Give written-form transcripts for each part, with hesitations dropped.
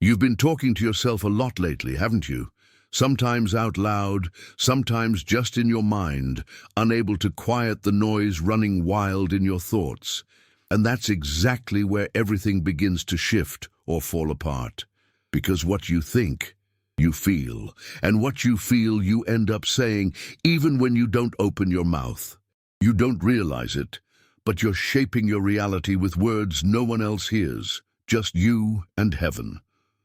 You've been talking to yourself a lot lately, haven't you? Sometimes out loud, sometimes just in your mind, unable to quiet the noise running wild in your thoughts. And that's exactly where everything begins to shift or fall apart. Because what you think, you feel. And what you feel, you end up saying, even when you don't open your mouth. You don't realize it, but you're shaping your reality with words no one else hears, just you and heaven.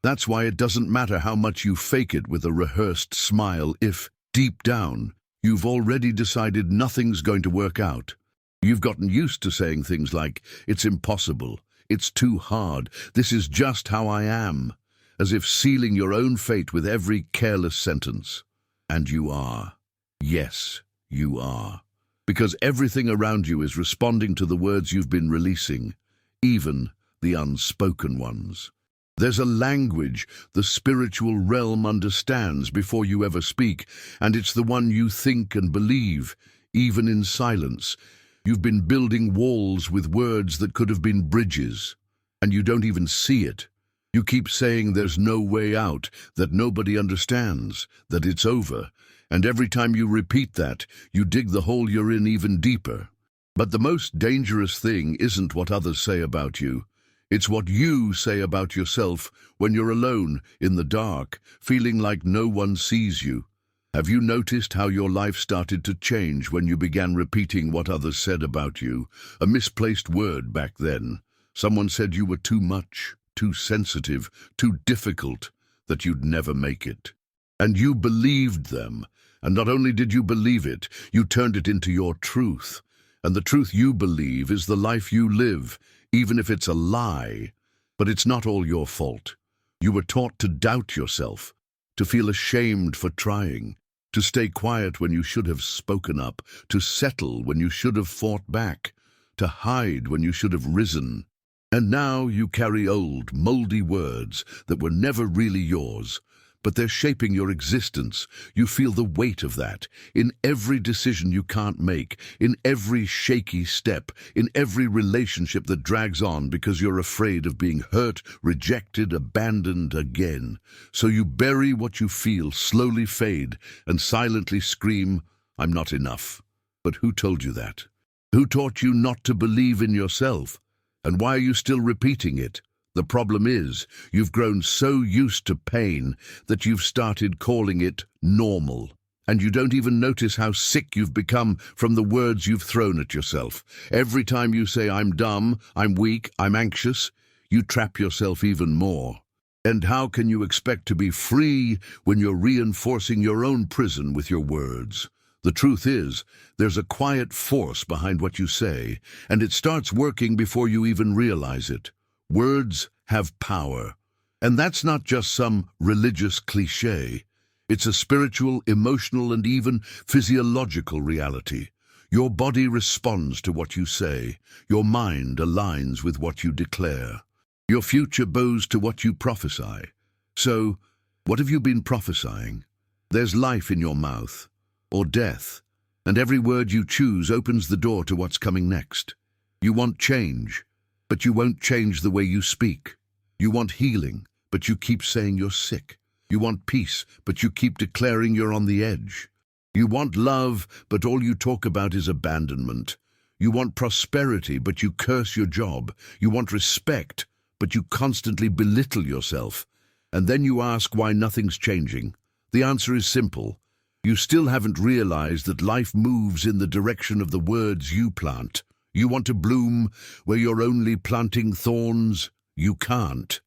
That's why it doesn't matter how much you fake it with a rehearsed smile if, deep down, you've already decided nothing's going to work out. You've gotten used to saying things like, it's impossible, it's too hard, this is just how I am, as if sealing your own fate with every careless sentence. And you are. Yes, you are. Because everything around you is responding to the words you've been releasing, even the unspoken ones. There's a language the spiritual realm understands before you ever speak, and it's the one you think and believe, even in silence. You've been building walls with words that could have been bridges, and you don't even see it. You keep saying there's no way out, that nobody understands, that it's over, and every time you repeat that, you dig the hole you're in even deeper. But the most dangerous thing isn't what others say about you. It's what you say about yourself when you're alone, in the dark, feeling like no one sees you. Have you noticed how your life started to change when you began repeating what others said about you? A misplaced word back then. Someone said you were too much, too sensitive, too difficult, that you'd never make it. And you believed them. And not only did you believe it, you turned it into your truth. And the truth you believe is the life you live, even if it's a lie. But it's not all your fault. You were taught to doubt yourself, to feel ashamed for trying, to stay quiet when you should have spoken up, to settle when you should have fought back, to hide when you should have risen. And now you carry old, moldy words that were never really yours, but they're shaping your existence. You feel the weight of that in every decision you can't make, in every shaky step, in every relationship that drags on because you're afraid of being hurt, rejected, abandoned again. So you bury what you feel, slowly fade, and silently scream, I'm not enough. But who told you that? Who taught you not to believe in yourself? And why are you still repeating it? The problem is, you've grown so used to pain that you've started calling it normal. And you don't even notice how sick you've become from the words you've thrown at yourself. Every time you say, I'm dumb, I'm weak, I'm anxious, you trap yourself even more. And how can you expect to be free when you're reinforcing your own prison with your words? The truth is, there's a quiet force behind what you say, and it starts working before you even realize it. Words have power. And that's not just some religious cliché. It's a spiritual, emotional, and even physiological reality. Your body responds to what you say. Your mind aligns with what you declare. Your future bows to what you prophesy. So, what have you been prophesying? There's life in your mouth, or death, and every word you choose opens the door to what's coming next. You want change, but you won't change the way you speak. You want healing, but you keep saying you're sick. You want peace, but you keep declaring you're on the edge. You want love, but all you talk about is abandonment. You want prosperity, but you curse your job. You want respect, but you constantly belittle yourself. And then you ask why nothing's changing. The answer is simple. You still haven't realized that life moves in the direction of the words you plant. You want to bloom where you're only planting thorns? You can't.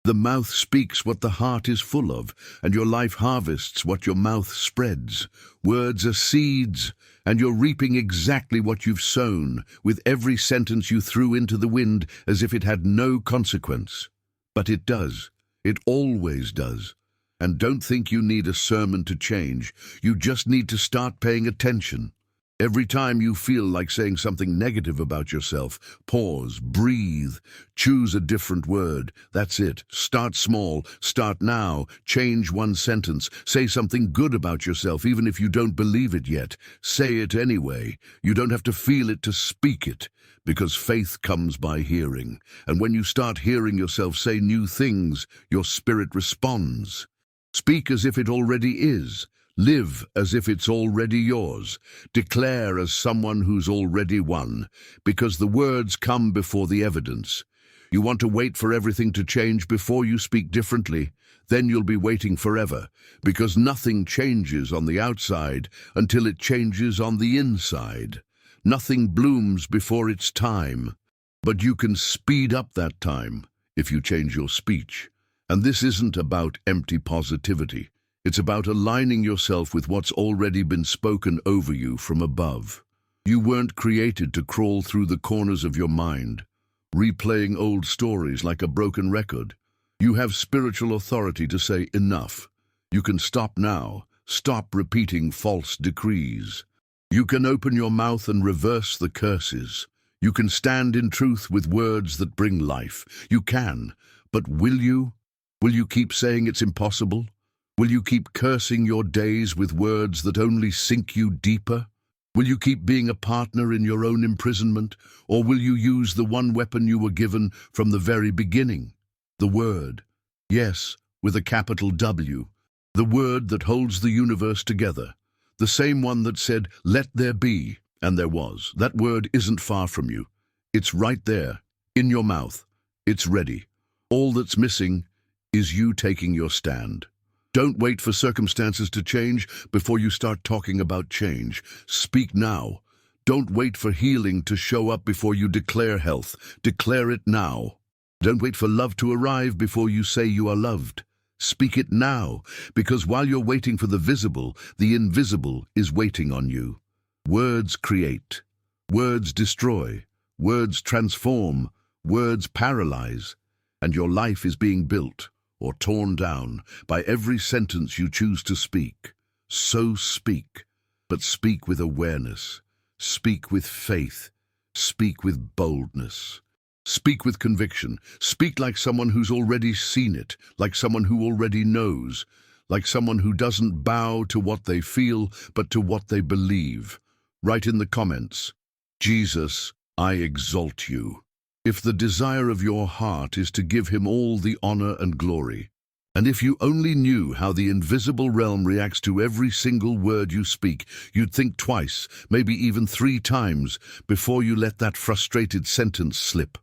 The mouth speaks what the heart is full of, and your life harvests what your mouth spreads. Words are seeds, and you're reaping exactly what you've sown, with every sentence you threw into the wind as if it had no consequence. But it does. It always does. And don't think you need a sermon to change. You just need to start paying attention. Every time you feel like saying something negative about yourself, pause, breathe, choose a different word. That's it. Start small. Start now. Change one sentence. Say something good about yourself, even if you don't believe it yet. Say it anyway. You don't have to feel it to speak it, because faith comes by hearing. And when you start hearing yourself say new things, your spirit responds. Speak as if it already is. Live as if it's already yours. Declare as someone who's already won, because the words come before the evidence. You want to wait for everything to change before you speak differently, then you'll be waiting forever, because nothing changes on the outside until it changes on the inside. Nothing blooms before its time, but you can speed up that time if you change your speech. And this isn't about empty positivity. It's about aligning yourself with what's already been spoken over you from above. You weren't created to crawl through the corners of your mind, replaying old stories like a broken record. You have spiritual authority to say enough. You can stop now. Stop repeating false decrees. You can open your mouth and reverse the curses. You can stand in truth with words that bring life. You can, but will you? Will you keep saying it's impossible? Will you keep cursing your days with words that only sink you deeper? Will you keep being a partner in your own imprisonment? Or will you use the one weapon you were given from the very beginning? The Word. Yes, with a capital W. The Word that holds the universe together. The same one that said, "Let there be," and there was. That word isn't far from you. It's right there, in your mouth. It's ready. All that's missing is you taking your stand. Don't wait for circumstances to change before you start talking about change. Speak now. Don't wait for healing to show up before you declare health. Declare it now. Don't wait for love to arrive before you say you are loved. Speak it now, because while you're waiting for the visible, the invisible is waiting on you. Words create. Words destroy. Words transform. Words paralyze. And your life is being built or torn down by every sentence you choose to speak. So speak, but speak with awareness. Speak with faith. Speak with boldness. Speak with conviction. Speak like someone who's already seen it, like someone who already knows, like someone who doesn't bow to what they feel, but to what they believe. Write in the comments, "Jesus, I exalt you." If the desire of your heart is to give him all the honor and glory, and if you only knew how the invisible realm reacts to every single word you speak, you'd think twice, maybe even 3 times, before you let that frustrated sentence slip.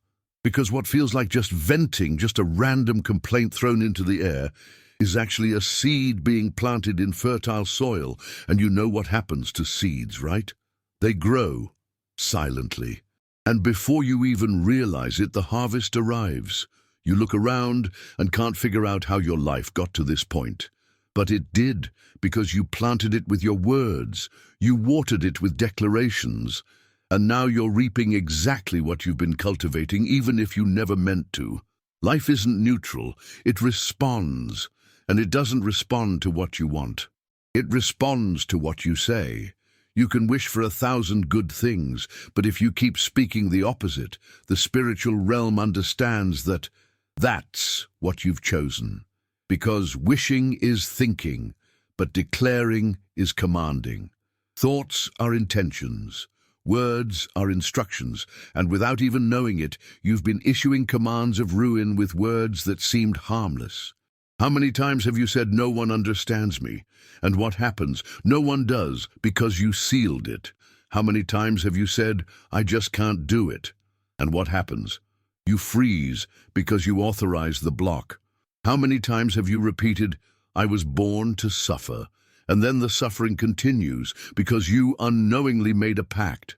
Because what feels like just venting, just a random complaint thrown into the air, is actually a seed being planted in fertile soil, and you know what happens to seeds, right? They grow silently. And before you even realize it, the harvest arrives. You look around and can't figure out how your life got to this point. But it did, because you planted it with your words. You watered it with declarations. And now you're reaping exactly what you've been cultivating, even if you never meant to. Life isn't neutral. It responds. And it doesn't respond to what you want. It responds to what you say. You can wish for 1,000 good things, but if you keep speaking the opposite, the spiritual realm understands that that's what you've chosen. Because wishing is thinking, but declaring is commanding. Thoughts are intentions. Words are instructions, and without even knowing it, you've been issuing commands of ruin with words that seemed harmless. How many times have you said, "No one understands me"? And what happens? No one does, because you sealed it. How many times have you said, "I just can't do it"? And what happens? You freeze, because you authorize the block. How many times have you repeated, "I was born to suffer"? And then the suffering continues, because you unknowingly made a pact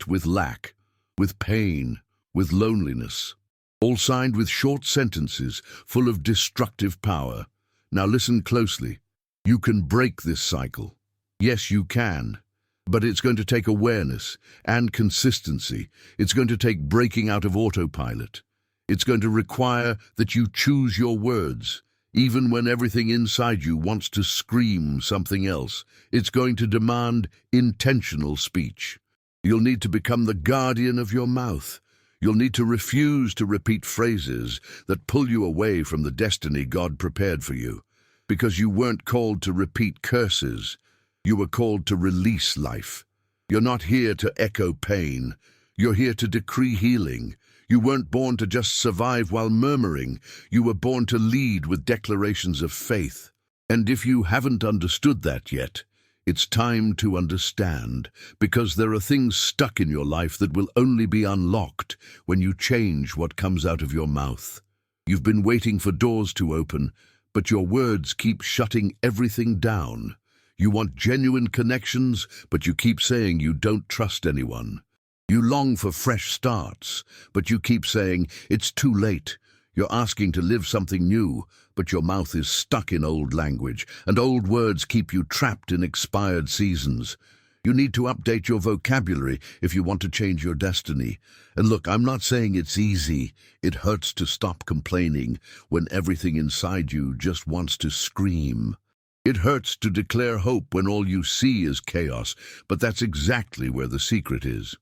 with lack, with pain, with loneliness. All signed with short sentences full of destructive power. Now listen closely. You can break this cycle. Yes, you can. But it's going to take awareness and consistency. It's going to take breaking out of autopilot. It's going to require that you choose your words. Even when everything inside you wants to scream something else, it's going to demand intentional speech. You'll need to become the guardian of your mouth. You'll need to refuse to repeat phrases that pull you away from the destiny God prepared for you. Because you weren't called to repeat curses. You were called to release life. You're not here to echo pain. You're here to decree healing. You weren't born to just survive while murmuring. You were born to lead with declarations of faith. And if you haven't understood that yet, it's time to understand, because there are things stuck in your life that will only be unlocked when you change what comes out of your mouth. You've been waiting for doors to open, but your words keep shutting everything down. You want genuine connections, but you keep saying you don't trust anyone. You long for fresh starts, but you keep saying it's too late. You're asking to live something new, but your mouth is stuck in old language, and old words keep you trapped in expired seasons. You need to update your vocabulary if you want to change your destiny. And look, I'm not saying it's easy. It hurts to stop complaining when everything inside you just wants to scream. It hurts to declare hope when all you see is chaos, but that's exactly where the secret is.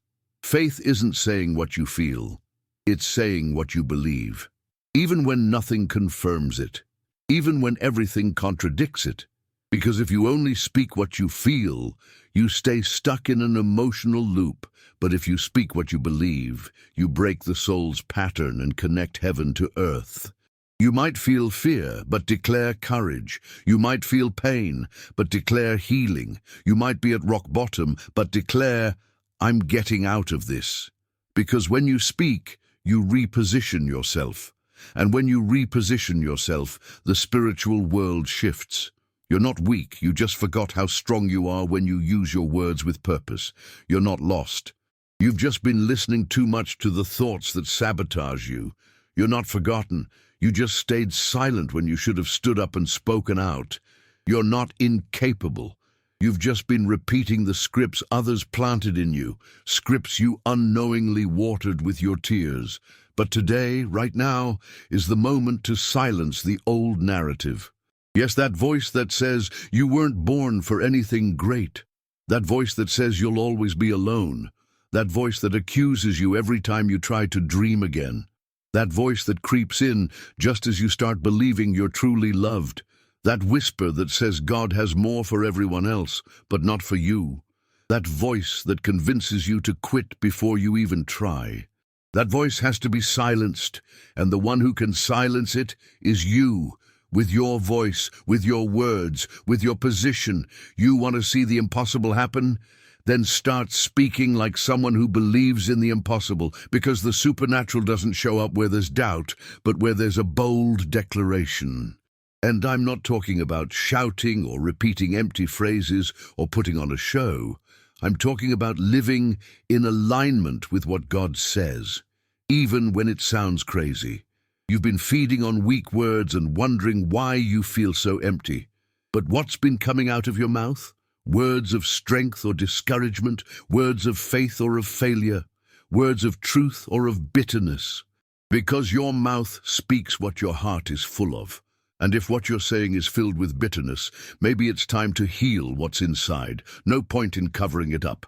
Faith isn't saying what you feel. It's saying what you believe. Even when nothing confirms it. Even when everything contradicts it. Because if you only speak what you feel, you stay stuck in an emotional loop. But if you speak what you believe, you break the soul's pattern and connect heaven to earth. You might feel fear, but declare courage. You might feel pain, but declare healing. You might be at rock bottom, but declare, I'm getting out of this. Because when you speak, you reposition yourself. And when you reposition yourself, the spiritual world shifts. You're not weak, you just forgot how strong you are when you use your words with purpose. You're not lost. You've just been listening too much to the thoughts that sabotage you. You're not forgotten. You just stayed silent when you should have stood up and spoken out. You're not incapable. You've just been repeating the scripts others planted in you, scripts you unknowingly watered with your tears. But today, right now, is the moment to silence the old narrative. Yes, that voice that says you weren't born for anything great. That voice that says you'll always be alone. That voice that accuses you every time you try to dream again. That voice that creeps in just as you start believing you're truly loved. That whisper that says God has more for everyone else, but not for you. That voice that convinces you to quit before you even try. That voice has to be silenced, and the one who can silence it is you. With your voice, with your words, with your position. You want to see the impossible happen? Then start speaking like someone who believes in the impossible, because the supernatural doesn't show up where there's doubt, but where there's a bold declaration. And I'm not talking about shouting or repeating empty phrases or putting on a show. I'm talking about living in alignment with what God says, even when it sounds crazy. You've been feeding on weak words and wondering why you feel so empty. But what's been coming out of your mouth? Words of strength or discouragement, words of faith or of failure, words of truth or of bitterness. Because your mouth speaks what your heart is full of. And if what you're saying is filled with bitterness, maybe it's time to heal what's inside. No point in covering it up.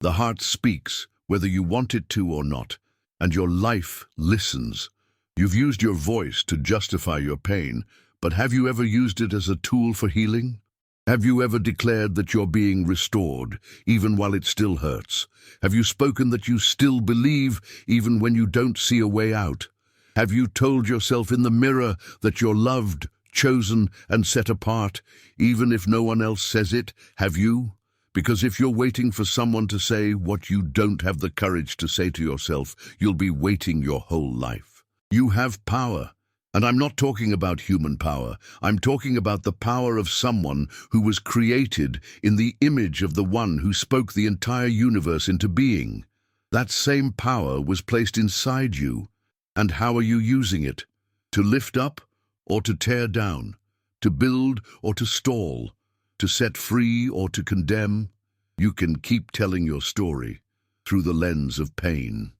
The heart speaks, whether you want it to or not, and your life listens. You've used your voice to justify your pain, but have you ever used it as a tool for healing? Have you ever declared that you're being restored, even while it still hurts? Have you spoken that you still believe, even when you don't see a way out? Have you told yourself in the mirror that you're loved, chosen, and set apart, even if no one else says it? Have you? Because if you're waiting for someone to say what you don't have the courage to say to yourself, you'll be waiting your whole life. You have power. And I'm not talking about human power. I'm talking about the power of someone who was created in the image of the one who spoke the entire universe into being. That same power was placed inside you. And how are you using it? To lift up or to tear down? To build or to stall? To set free or to condemn? You can keep telling your story through the lens of pain.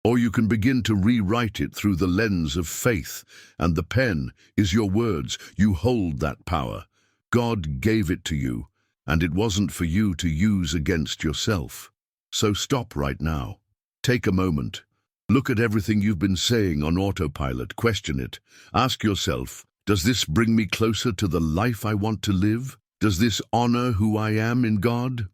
Or you can begin to rewrite it through the lens of faith, and the pen is your words. You hold that power. God gave it to you, and it wasn't for you to use against yourself. So stop right now. Take a moment. Look at everything you've been saying on autopilot. Question it. Ask yourself, does this bring me closer to the life I want to live? Does this honor who I am in God?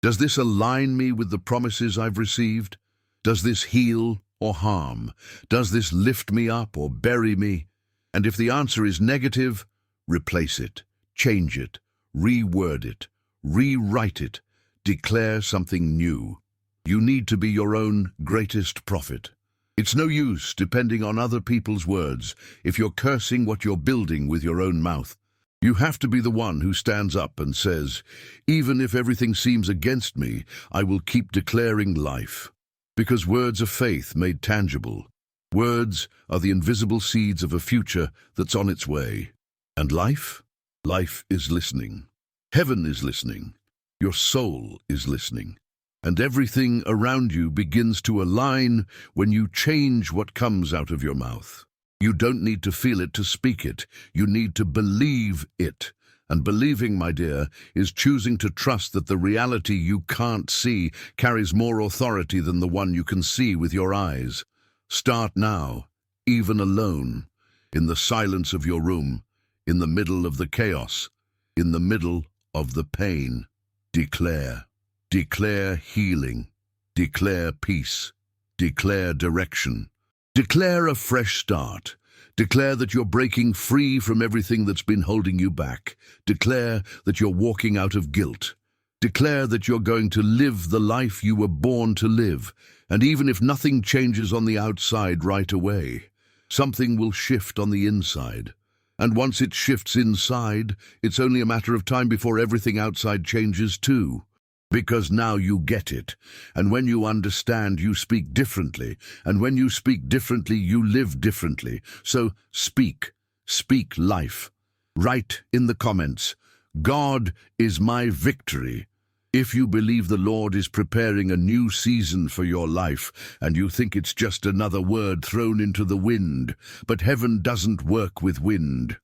Does this align me with the promises I've received? Does this heal or harm? Does this lift me up or bury me? And if the answer is negative, replace it, change it, reword it, rewrite it, declare something new. You need to be your own greatest prophet. It's no use depending on other people's words if you're cursing what you're building with your own mouth. You have to be the one who stands up and says, even if everything seems against me, I will keep declaring life. Because words are faith made tangible. Words are the invisible seeds of a future that's on its way. And life? Life is listening. Heaven is listening. Your soul is listening. And everything around you begins to align when you change what comes out of your mouth. You don't need to feel it to speak it. You need to believe it. And believing, my dear, is choosing to trust that the reality you can't see carries more authority than the one you can see with your eyes. Start now, even alone, in the silence of your room, in the middle of the chaos, in the middle of the pain. Declare. Declare healing. Declare peace. Declare direction. Declare a fresh start. Declare that you're breaking free from everything that's been holding you back. Declare that you're walking out of guilt. Declare that you're going to live the life you were born to live. And even if nothing changes on the outside right away, something will shift on the inside. And once it shifts inside, it's only a matter of time before everything outside changes too. Because now you get it. And when you understand, you speak differently. And when you speak differently, you live differently. So speak. Speak life. Write in the comments, God is my victory. If you believe the Lord is preparing a new season for your life, and you think it's just another word thrown into the wind, but heaven doesn't work with wind.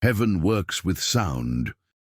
Heaven works with sound.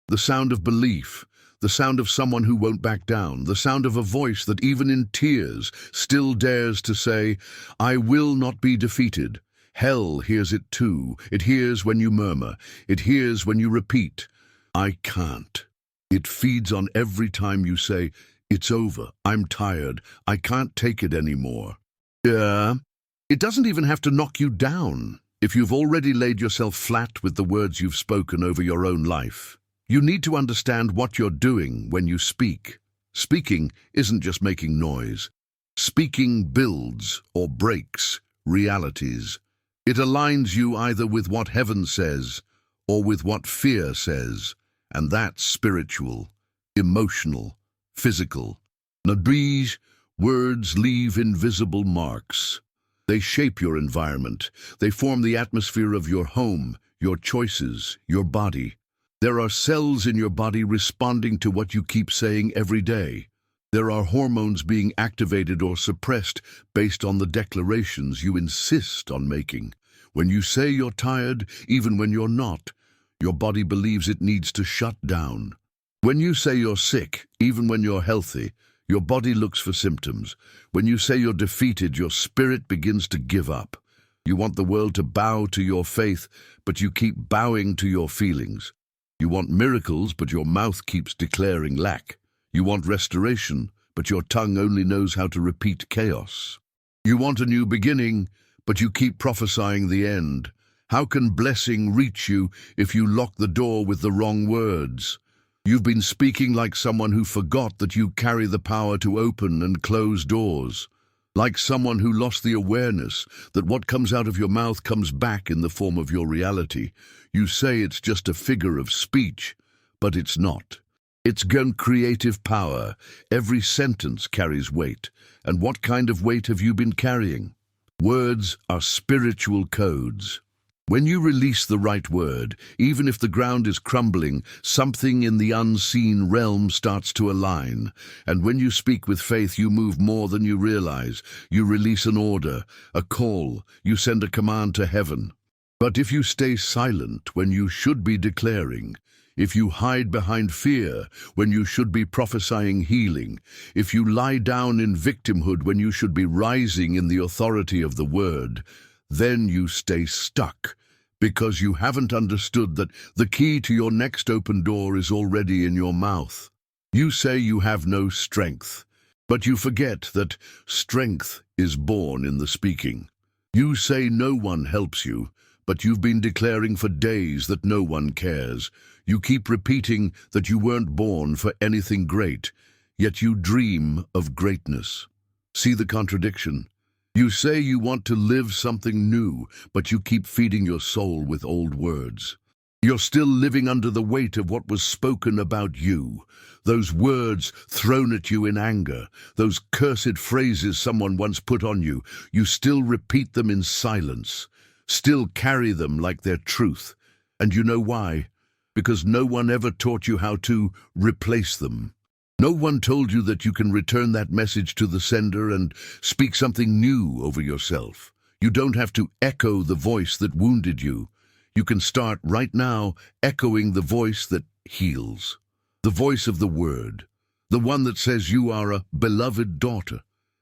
The sound of belief. The sound of someone who won't back down, the sound of a voice that even in tears still dares to say, I will not be defeated. Hell hears it too. It hears when you murmur. It hears when you repeat, I can't. It feeds on every time you say, it's over, I'm tired, I can't take it anymore. It doesn't even have to knock you down if you've already laid yourself flat with the words you've spoken over your own life. You need to understand what you're doing when you speak. Speaking isn't just making noise. Speaking builds or breaks realities. It aligns you either with what heaven says or with what fear says, and that's spiritual, emotional, physical. Nadrij, words leave invisible marks. They shape your environment. They form the atmosphere of your home, your choices, your body. There are cells in your body responding to what you keep saying every day. There are hormones being activated or suppressed based on the declarations you insist on making. When you say you're tired, even when you're not, your body believes it needs to shut down. When you say you're sick, even when you're healthy, your body looks for symptoms. When you say you're defeated, your spirit begins to give up. You want the world to bow to your faith, but you keep bowing to your feelings. You want miracles, but your mouth keeps declaring lack. You want restoration, but your tongue only knows how to repeat chaos. You want a new beginning, but you keep prophesying the end. How can blessing reach you if you lock the door with the wrong words? You've been speaking like someone who forgot that you carry the power to open and close doors. Like someone who lost the awareness that what comes out of your mouth comes back in the form of your reality. You say it's just a figure of speech, but it's not. It's creative power. Every sentence carries weight. And what kind of weight have you been carrying? Words are spiritual codes. When you release the right word, even if the ground is crumbling, something in the unseen realm starts to align. And when you speak with faith, you move more than you realize. You release an order, a call, you send a command to heaven. But if you stay silent when you should be declaring, if you hide behind fear when you should be prophesying healing, if you lie down in victimhood when you should be rising in the authority of the word, then you stay stuck, because you haven't understood that the key to your next open door is already in your mouth. You say you have no strength, but you forget that strength is born in the speaking. You say no one helps you, but you've been declaring for days that no one cares. You keep repeating that you weren't born for anything great, yet you dream of greatness. See the contradiction? You say you want to live something new, but you keep feeding your soul with old words. You're still living under the weight of what was spoken about you. Those words thrown at you in anger, those cursed phrases someone once put on you, you still repeat them in silence, still carry them like they're truth. And you know why? Because no one ever taught you how to replace them. No one told you that you can return that message to the sender and speak something new over yourself. You don't have to echo the voice that wounded you. You can start right now echoing the voice that heals. The voice of the word. The one that says you are a beloved daughter,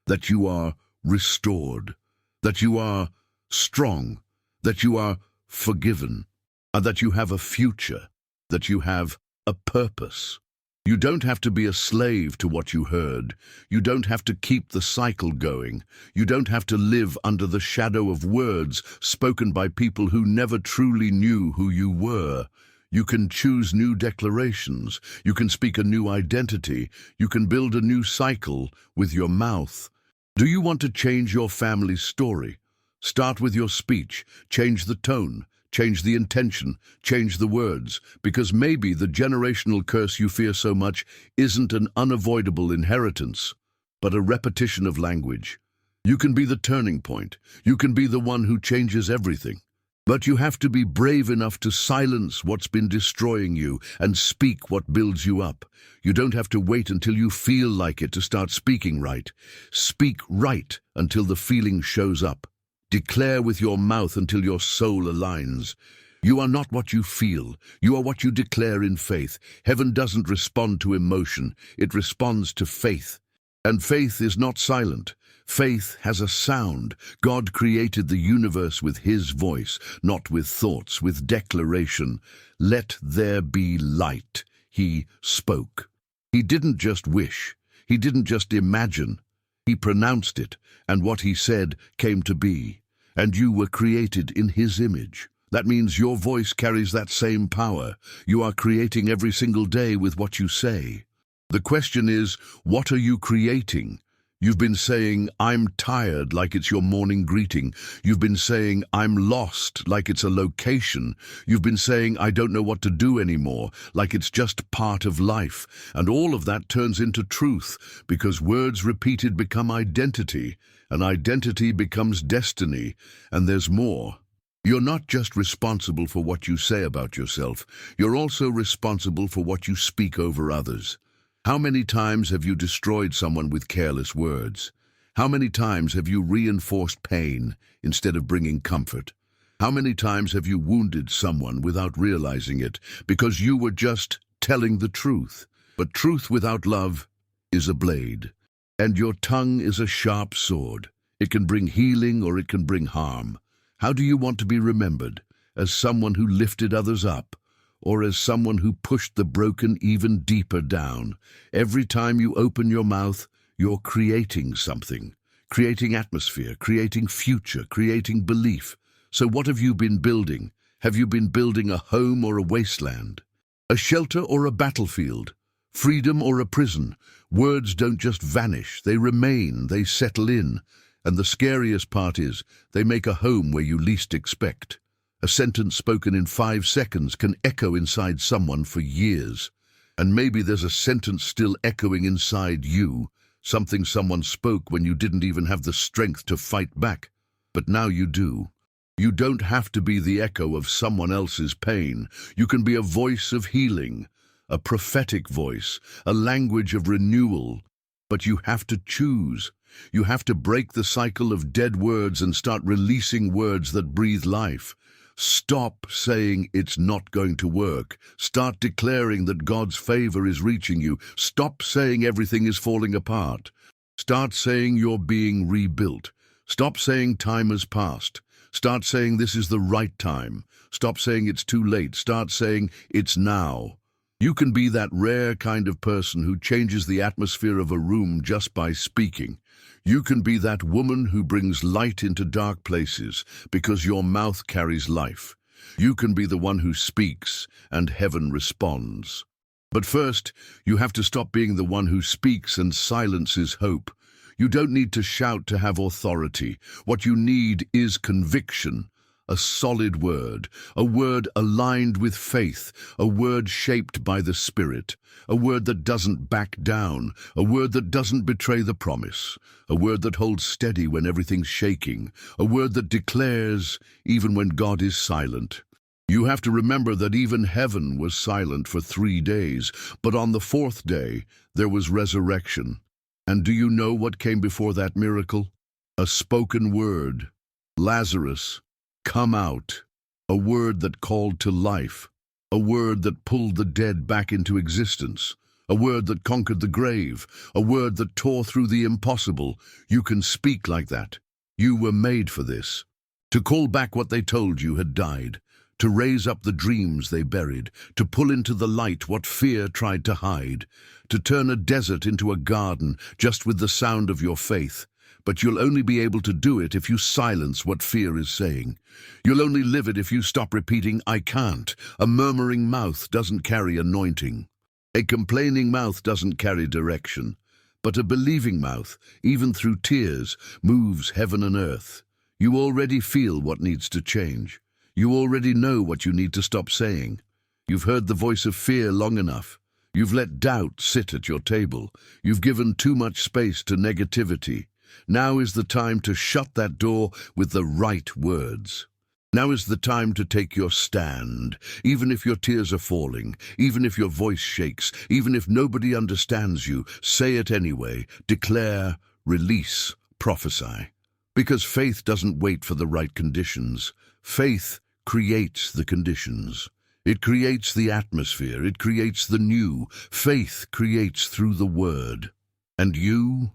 that you are restored, that you are strong, that you are forgiven, and that you have a future, that you have a purpose. You don't have to be a slave to what you heard. You don't have to keep the cycle going. You don't have to live under the shadow of words spoken by people who never truly knew who you were. You can choose new declarations. You can speak a new identity. You can build a new cycle with your mouth. Do you want to change your family's story? Start with your speech. Change the tone. Change the intention, change the words, because maybe the generational curse you fear so much isn't an unavoidable inheritance, but a repetition of language. You can be the turning point. You can be the one who changes everything. But you have to be brave enough to silence what's been destroying you and speak what builds you up. You don't have to wait until you feel like it to start speaking right. Speak right until the feeling shows up. Declare with your mouth until your soul aligns. You are not what you feel. You are what you declare in faith. Heaven doesn't respond to emotion. It responds to faith. And faith is not silent. Faith has a sound. God created the universe with His voice, not with thoughts, with declaration. Let there be light. He spoke. He didn't just wish. He didn't just imagine. He pronounced it, and what He said came to be. And you were created in His image. That means your voice carries that same power. You are creating every single day with what you say. The question is, what are you creating? You've been saying, I'm tired, like it's your morning greeting. You've been saying, I'm lost, like it's a location. You've been saying, I don't know what to do anymore, like it's just part of life. And all of that turns into truth, because words repeated become identity, and identity becomes destiny, and there's more. You're not just responsible for what you say about yourself, you're also responsible for what you speak over others. How many times have you destroyed someone with careless words? How many times have you reinforced pain instead of bringing comfort? How many times have you wounded someone without realizing it because you were just telling the truth? But truth without love is a blade, and your tongue is a sharp sword. It can bring healing or it can bring harm. How do you want to be remembered? As someone who lifted others up, or as someone who pushed the broken even deeper down? Every time you open your mouth, you're creating something. Creating atmosphere, creating future, creating belief. So what have you been building? Have you been building a home or a wasteland? A shelter or a battlefield? Freedom or a prison? Words don't just vanish, they remain, they settle in. And the scariest part is, they make a home where you least expect. A sentence spoken in 5 seconds can echo inside someone for years. And maybe there's a sentence still echoing inside you, something someone spoke when you didn't even have the strength to fight back. But now you do. You don't have to be the echo of someone else's pain. You can be a voice of healing, a prophetic voice, a language of renewal. But you have to choose. You have to break the cycle of dead words and start releasing words that breathe life. Stop saying it's not going to work. Start declaring that God's favor is reaching you. Stop saying everything is falling apart. Start saying you're being rebuilt. Stop saying time has passed. Start saying this is the right time. Stop saying it's too late. Start saying it's now. You can be that rare kind of person who changes the atmosphere of a room just by speaking. You can be that woman who brings light into dark places because your mouth carries life. You can be the one who speaks and heaven responds. But first, you have to stop being the one who speaks and silences hope. You don't need to shout to have authority. What you need is conviction. A solid word, a word aligned with faith, a word shaped by the Spirit, a word that doesn't back down, a word that doesn't betray the promise, a word that holds steady when everything's shaking, a word that declares even when God is silent. You have to remember that even heaven was silent for 3 days, but on the 4th day there was resurrection. And do you know what came before that miracle? A spoken word. Lazarus, come out. A word that called to life. A word that pulled the dead back into existence. A word that conquered the grave. A word that tore through the impossible. You can speak like that. You were made for this. To call back what they told you had died. To raise up the dreams they buried. To pull into the light what fear tried to hide. To turn a desert into a garden just with the sound of your faith. But you'll only be able to do it if you silence what fear is saying. You'll only live it if you stop repeating, I can't. A murmuring mouth doesn't carry anointing. A complaining mouth doesn't carry direction. But a believing mouth, even through tears, moves heaven and earth. You already feel what needs to change. You already know what you need to stop saying. You've heard the voice of fear long enough. You've let doubt sit at your table. You've given too much space to negativity. Now is the time to shut that door with the right words. Now is the time to take your stand, even if your tears are falling, even if your voice shakes, even if nobody understands you. Say it anyway. Declare, release, prophesy. Because faith doesn't wait for the right conditions. Faith creates the conditions. It creates the atmosphere. It creates the new. Faith creates through the word. And you?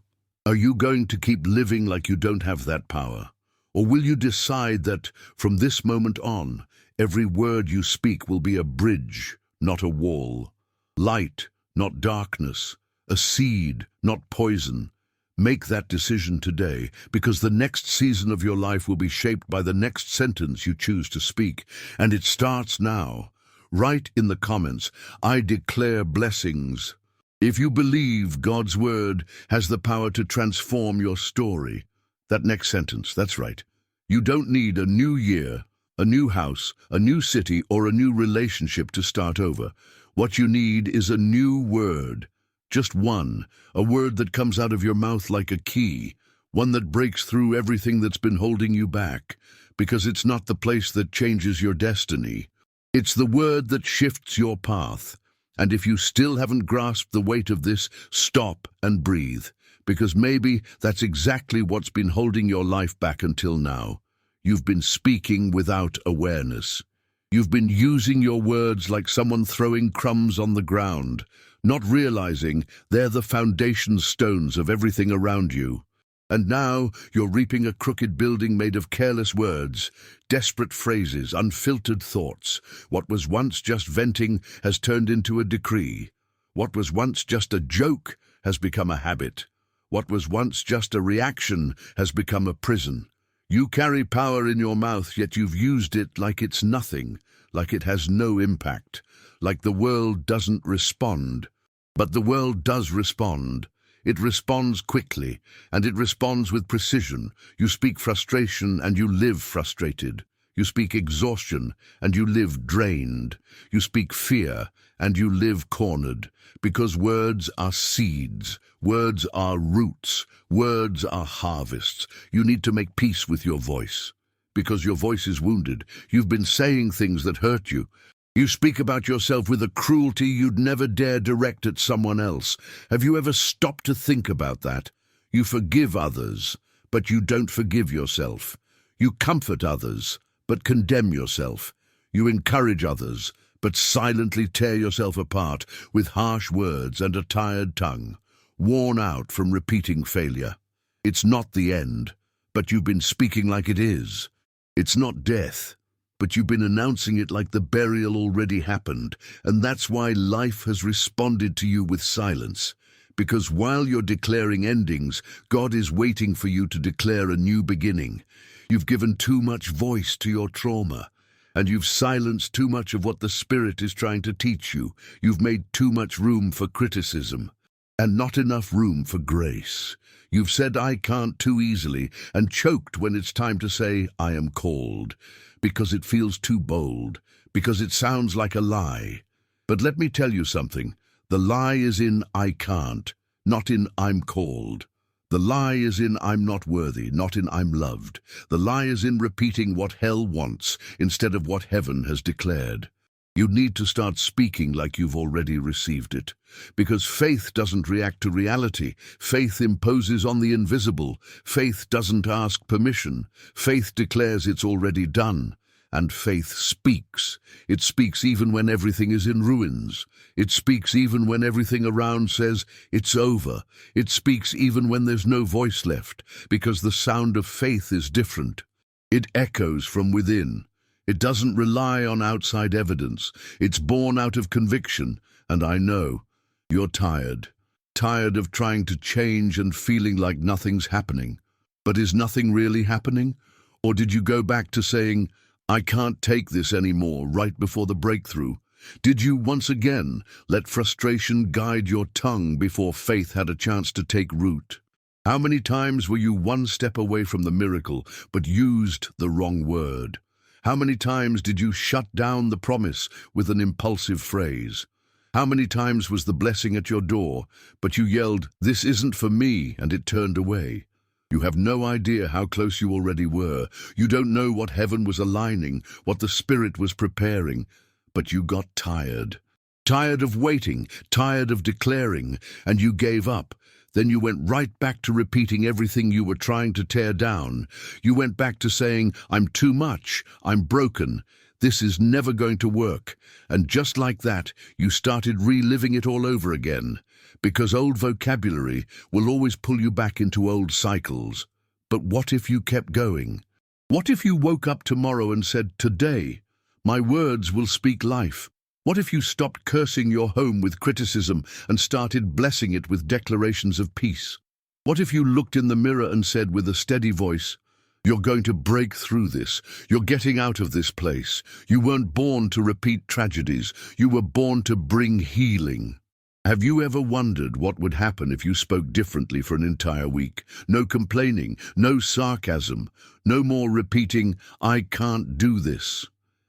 Are you going to keep living like you don't have that power? Or will you decide that from this moment on, every word you speak will be a bridge, not a wall? Light, not darkness. A seed, not poison. Make that decision today, because the next season of your life will be shaped by the next sentence you choose to speak. And it starts now. Write in the comments, I declare blessings. If you believe God's word has the power to transform your story. That next sentence, that's right. You don't need a new year, a new house, a new city, or a new relationship to start over. What you need is a new word. Just one, a word that comes out of your mouth like a key, one that breaks through everything that's been holding you back, because it's not the place that changes your destiny. It's the word that shifts your path. And if you still haven't grasped the weight of this, stop and breathe, because maybe that's exactly what's been holding your life back until now. You've been speaking without awareness. You've been using your words like someone throwing crumbs on the ground, not realizing they're the foundation stones of everything around you. And now you're reaping a crooked building made of careless words, desperate phrases, unfiltered thoughts. What was once just venting has turned into a decree. What was once just a joke has become a habit. What was once just a reaction has become a prison. You carry power in your mouth, yet you've used it like it's nothing, like it has no impact, like the world doesn't respond. But the world does respond. It responds quickly, and it responds with precision. You speak frustration, and you live frustrated. You speak exhaustion, and you live drained. You speak fear, and you live cornered. Because words are seeds. Words are roots. Words are harvests. You need to make peace with your voice. because your voice is wounded. You've been saying things that hurt you. You speak about yourself with a cruelty you'd never dare direct at someone else. Have you ever stopped to think about that? You forgive others, but you don't forgive yourself. You comfort others, but condemn yourself. You encourage others, but silently tear yourself apart with harsh words and a tired tongue, worn out from repeating failure. It's not the end, but you've been speaking like it is. It's not death, but you've been announcing it like the burial already happened, and that's why life has responded to you with silence. Because while you're declaring endings, God is waiting for you to declare a new beginning. You've given too much voice to your trauma, and you've silenced too much of what the Spirit is trying to teach you. You've made too much room for criticism, and not enough room for grace. You've said "I can't" too easily, and choked when it's time to say "I am called," because it feels too bold, because it sounds like a lie. But let me tell you something. The lie is in "I can't," not in "I'm called." The lie is in "I'm not worthy," not in "I'm loved." The lie is in repeating what hell wants instead of what heaven has declared. You need to start speaking like you've already received it. Because faith doesn't react to reality. Faith imposes on the invisible. Faith doesn't ask permission. Faith declares it's already done. And faith speaks. It speaks even when everything is in ruins. It speaks even when everything around says it's over. It speaks even when there's no voice left, because the sound of faith is different. It echoes from within. It doesn't rely on outside evidence. It's born out of conviction. And I know you're tired. Tired of trying to change and feeling like nothing's happening. But is nothing really happening? Or did you go back to saying, "I can't take this anymore," right before the breakthrough? Did you once again let frustration guide your tongue before faith had a chance to take root? How many times were you one step away from the miracle, but used the wrong word? How many times did you shut down the promise with an impulsive phrase? How many times was the blessing at your door, but you yelled, "This isn't for me," and it turned away? You have no idea how close you already were. You don't know what heaven was aligning, what the Spirit was preparing. But you got tired. Tired of waiting, tired of declaring, and you gave up. Then you went right back to repeating everything you were trying to tear down. You went back to saying, "I'm too much, I'm broken, this is never going to work." And just like that, you started reliving it all over again. Because old vocabulary will always pull you back into old cycles. But what if you kept going? What if you woke up tomorrow and said, "Today, my words will speak life"? What if you stopped cursing your home with criticism and started blessing it with declarations of peace? What if you looked in the mirror and said with a steady voice, "You're going to break through this. You're getting out of this place. You weren't born to repeat tragedies. You were born to bring healing"? Have you ever wondered what would happen if you spoke differently for an entire week? No complaining, no sarcasm, no more repeating, "I can't do this."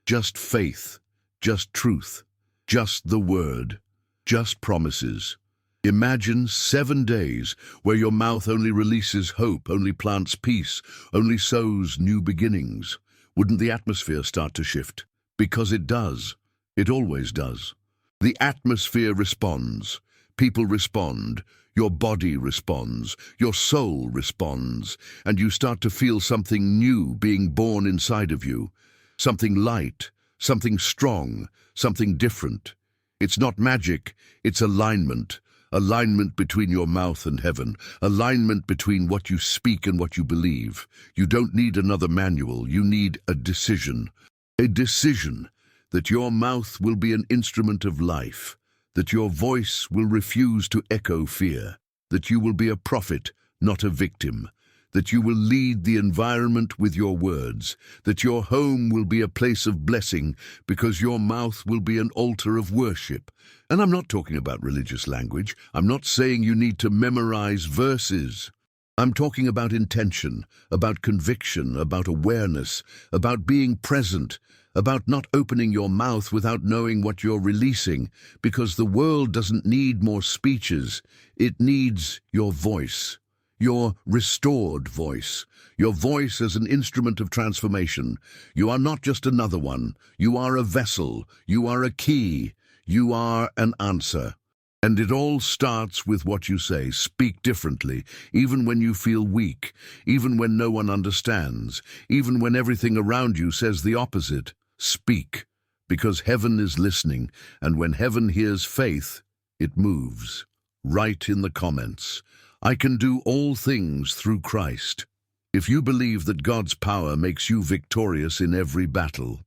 Just faith, just truth, just the word, just promises. Imagine 7 days where your mouth only releases hope, only plants peace, only sows new beginnings. Wouldn't the atmosphere start to shift? Because it does. It always does. The atmosphere responds. People respond. Your body responds. Your soul responds. And you start to feel something new being born inside of you. Something light, something strong, something different. It's not magic, it's alignment. Alignment between your mouth and heaven. Alignment between what you speak and what you believe. You don't need another manual, you need a decision. A decision that your mouth will be an instrument of life, that your voice will refuse to echo fear, that you will be a prophet, not a victim, that you will lead the environment with your words, that your home will be a place of blessing because your mouth will be an altar of worship. And I'm not talking about religious language. I'm not saying you need to memorize verses. I'm talking about intention, about conviction, about awareness, about being present, about not opening your mouth without knowing what you're releasing, because the world doesn't need more speeches. It needs your voice. your restored voice, your voice as an instrument of transformation. You are not just another one. You are a vessel. You are a key. You are an answer. And it all starts with what you say. Speak differently, even when you feel weak, even when no one understands, even when everything around you says the opposite. Speak, because heaven is listening, and when heaven hears faith, it moves. Write in the comments, I can do all things through Christ. If you believe that God's power makes you victorious in every battle.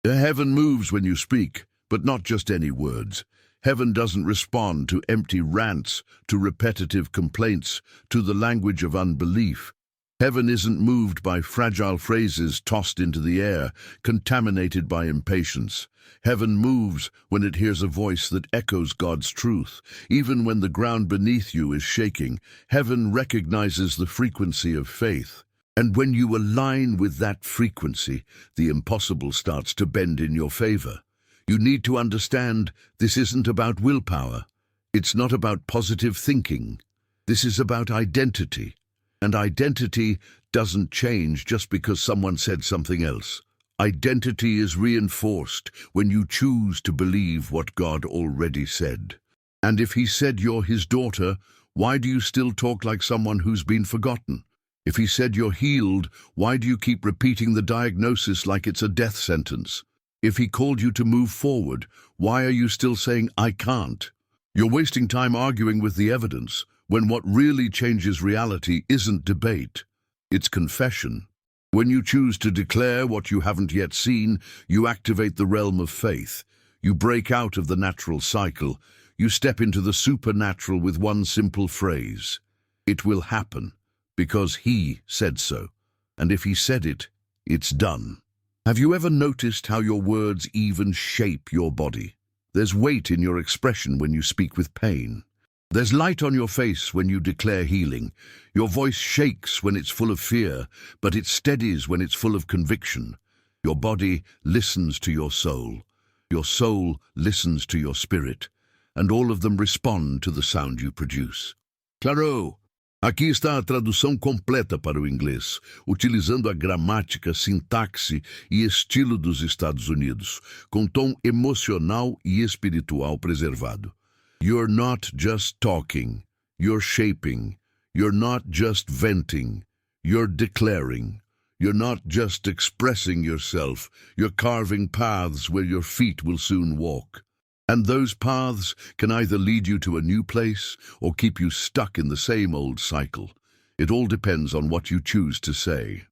Heaven moves when you speak, but not just any words. Heaven doesn't respond to empty rants, to repetitive complaints, to the language of unbelief. Heaven isn't moved by fragile phrases tossed into the air, contaminated by impatience. Heaven moves when it hears a voice that echoes God's truth. Even when the ground beneath you is shaking, heaven recognizes the frequency of faith. And when you align with that frequency, the impossible starts to bend in your favor. You need to understand this isn't about willpower. It's not about positive thinking. This is about identity. And identity doesn't change just because someone said something else. Identity is reinforced when you choose to believe what God already said. And if He said you're His daughter, why do you still talk like someone who's been forgotten? If He said you're healed, why do you keep repeating the diagnosis like it's a death sentence? If He called you to move forward, why are you still saying, I can't? You're wasting time arguing with the evidence, when what really changes reality isn't debate, it's confession. When you choose to declare what you haven't yet seen, you activate the realm of faith. You break out of the natural cycle. You step into the supernatural with one simple phrase. It will happen, because He said so. And if He said it, it's done. Have you ever noticed how your words even shape your body? There's weight in your expression when you speak with pain. There's light on your face when you declare healing. Your voice shakes when it's full of fear, but it steadies when it's full of conviction. Your body listens to your soul. Your soul listens to your spirit, and all of them respond to the sound you produce. Claro! Aqui está a tradução completa para o inglês, utilizando a gramática, sintaxe e estilo dos Estados Unidos, com tom emocional e espiritual preservado. You're not just talking, you're shaping. You're not just venting, you're declaring. You're not just expressing yourself, you're carving paths where your feet will soon walk. And those paths can either lead you to a new place or keep you stuck in the same old cycle. It all depends on what you choose to say.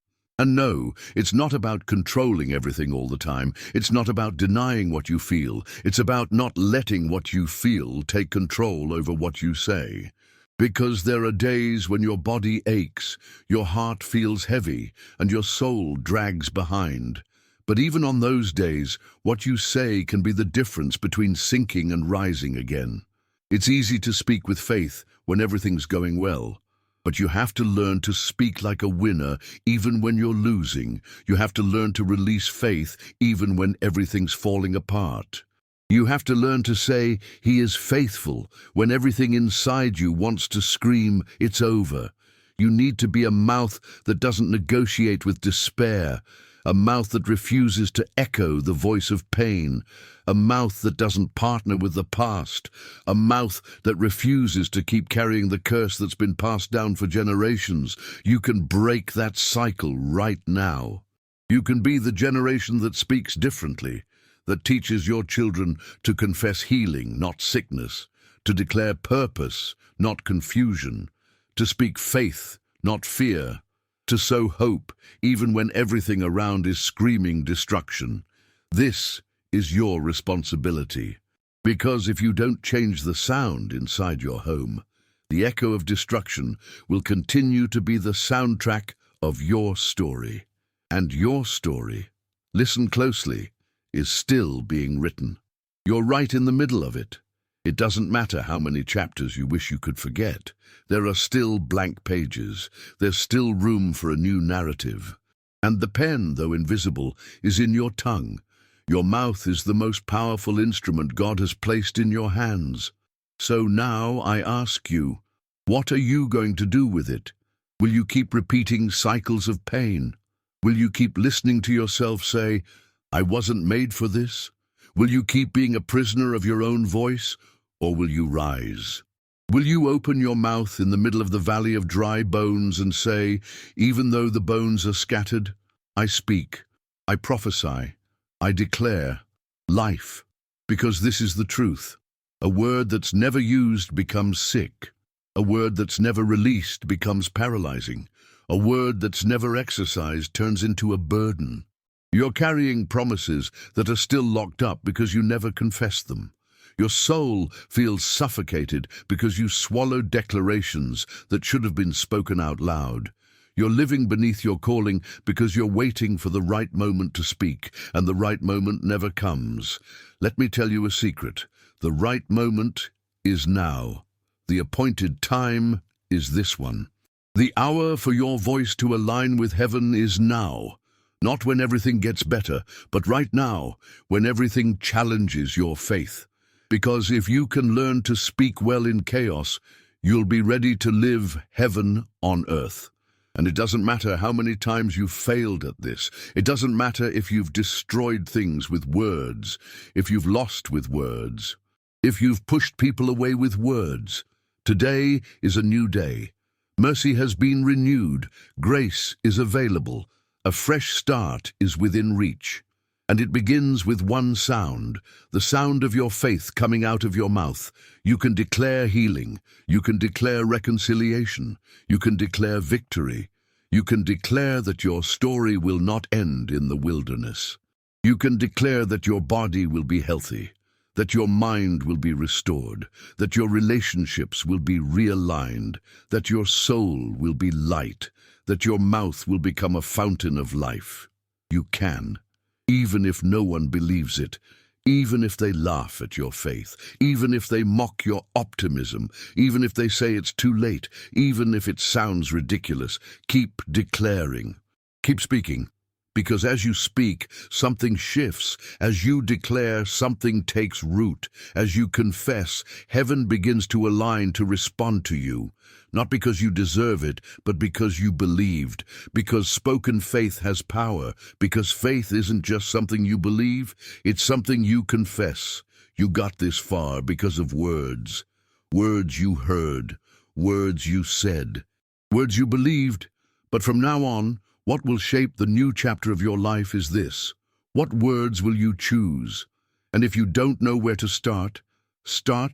And no, it's not about controlling everything all the time. It's not about denying what you feel. It's about not letting what you feel take control over what you say. Because there are days when your body aches, your heart feels heavy, and your soul drags behind. But even on those days, what you say can be the difference between sinking and rising again. It's easy to speak with faith when everything's going well. But you have to learn to speak like a winner even when you're losing. You have to learn to release faith even when everything's falling apart. You have to learn to say, He is faithful, when everything inside you wants to scream, it's over. You need to be a mouth that doesn't negotiate with despair, a mouth that refuses to echo the voice of pain, a mouth that doesn't partner with the past, a mouth that refuses to keep carrying the curse that's been passed down for generations. You can break that cycle right now. You can be the generation that speaks differently, that teaches your children to confess healing, not sickness, to declare purpose, not confusion, to speak faith, not fear, to sow hope even when everything around is screaming destruction. This is your responsibility. Because if you don't change the sound inside your home, the echo of destruction will continue to be the soundtrack of your story. And your story, listen closely, is still being written. You're right in the middle of it. It doesn't matter how many chapters you wish you could forget. There are still blank pages. There's still room for a new narrative. And the pen, though invisible, is in your tongue. Your mouth is the most powerful instrument God has placed in your hands. So now I ask you, what are you going to do with it? Will you keep repeating cycles of pain? Will you keep listening to yourself say, I wasn't made for this? Will you keep being a prisoner of your own voice, or will you rise? Will you open your mouth in the middle of the valley of dry bones and say, even though the bones are scattered, I speak, I prophesy, I declare life, because this is the truth. A word that's never used becomes sick. A word that's never released becomes paralyzing. A word that's never exercised turns into a burden. You're carrying promises that are still locked up because you never confessed them. Your soul feels suffocated because you swallowed declarations that should have been spoken out loud. You're living beneath your calling because you're waiting for the right moment to speak, and the right moment never comes. Let me tell you a secret. The right moment is now. The appointed time is this one. The hour for your voice to align with heaven is now. Not when everything gets better, but right now, when everything challenges your faith. Because if you can learn to speak well in chaos, you'll be ready to live heaven on earth. And it doesn't matter how many times you've failed at this. It doesn't matter if you've destroyed things with words, if you've lost with words, if you've pushed people away with words. Today is a new day. Mercy has been renewed. Grace is available. A fresh start is within reach. And it begins with one sound, the sound of your faith coming out of your mouth. You can declare healing. You can declare reconciliation. You can declare victory. You can declare that your story will not end in the wilderness. You can declare that your body will be healthy, that your mind will be restored, that your relationships will be realigned, that your soul will be light, that your mouth will become a fountain of life. You can. Even if no one believes it, even if they laugh at your faith, even if they mock your optimism, even if they say it's too late, even if it sounds ridiculous, keep declaring. Keep speaking, because as you speak, something shifts. As you declare, something takes root. As you confess, heaven begins to align to respond to you. Not because you deserve it, but because you believed. Because spoken faith has power. Because faith isn't just something you believe, it's something you confess. You got this far because of words. Words you heard. Words you said. Words you believed. But from now on, what will shape the new chapter of your life is this. What words will you choose? And if you don't know where to start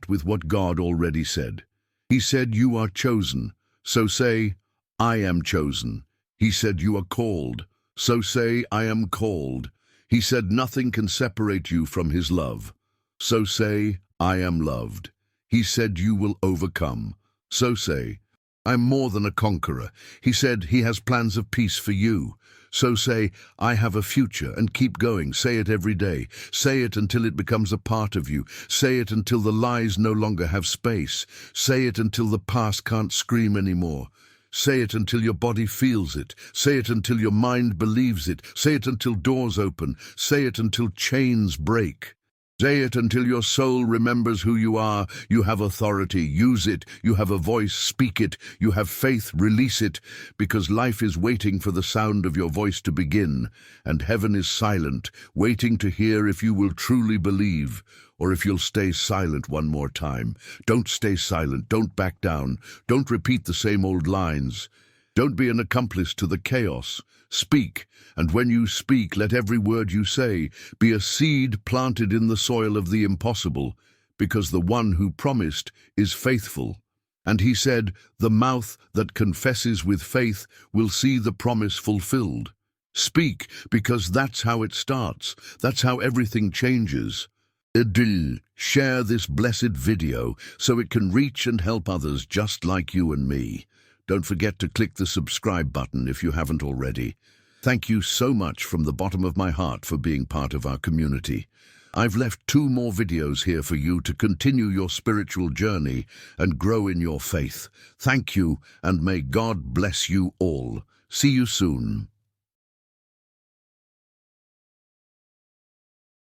with what God already said. He said, you are chosen. So say, I am chosen. He said, you are called. So say, I am called. He said, nothing can separate you from his love. So say, I am loved. He said, you will overcome. So say, I'm more than a conqueror. He said, he has plans of peace for you. So say, I have a future, and keep going. Say it every day. Say it until it becomes a part of you. Say it until the lies no longer have space. Say it until the past can't scream anymore. Say it until your body feels it. Say it until your mind believes it. Say it until doors open. Say it until chains break. Say it until your soul remembers who you are. You have authority. Use it. You have a voice. Speak it. You have faith. Release it. Because life is waiting for the sound of your voice to begin. And heaven is silent, waiting to hear if you will truly believe, or if you'll stay silent one more time. Don't stay silent. Don't back down. Don't repeat the same old lines. Don't be an accomplice to the chaos. Speak, and when you speak, let every word you say be a seed planted in the soil of the impossible, because the one who promised is faithful. And he said, the mouth that confesses with faith will see the promise fulfilled. Speak, because that's how it starts. That's how everything changes. Share this blessed video so it can reach and help others just like you and me. Don't forget to click the subscribe button if you haven't already. Thank you so much from the bottom of my heart for being part of our community. I've left 2 more videos here for you to continue your spiritual journey and grow in your faith. Thank you, and may God bless you all. See you soon.